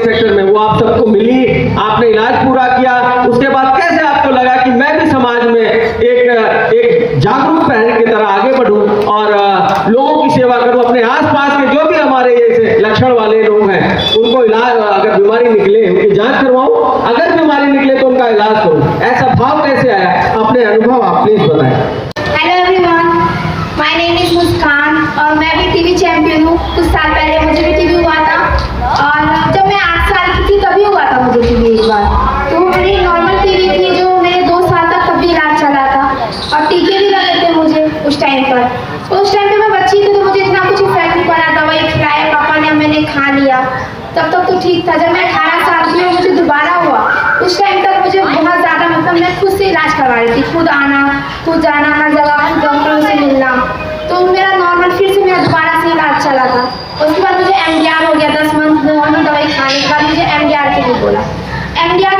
Sector में वो आप सबको मिली, आपने इलाज पूरा किया, उसके बाद कैसे आपको लगा कि मैं भी समाज में एक जागरूक पहल की तरह आगे बढ़ूं और लोगों की सेवा करूं, अपने आसपास के जो भी हमारे ऐसे लक्षण वाले लोग हैं उनको इलाज, अगर बीमारी निकले उनकी जांच करवाऊं, अगर बीमारी निकले तो उनका इलाज करूं। ऐसा भाव कैसे आया, अपने अनुभव आप प्लीज बताएं। Hello everyone, my name is Muskan और मैं भी टीवी चैंपियन हूँ। कुछ साल पहले मुझे भी टीवी हुआ था और जब मैं 8 साल की थी तभी हुआ था मुझे टीवी एक बार। तो मेरी नॉर्मल टीवी थी जो मेरे 2 साल तक तब भी इलाज चला था और टीके भी लगे थे मुझे उस टाइम पर। उस टाइम पे मैं बच्ची थी तो मुझे इतना कुछ इफेक्ट नहीं पड़ा, दवाई खिलाया पापा ने, मैंने खा लिया, तब तक तो ठीक था। जब मैं 18 साल की और मुझे दोबारा हुआ उस टाइम तक मुझे बहुत ज़्यादा, मतलब मैं खुद से इलाज करवा रही थी, खुद आना खुद जाना हर जगह, खुद डॉक्टरों से मिलना। तो मेरा नॉर्मल फिर से मेरा दोबारा से इलाज चला था। उसके बाद मुझे MDR हो गया, 10 मंथ नॉर्मल दवाई खाने के बाद मुझे MDR के लिए बोला। MDR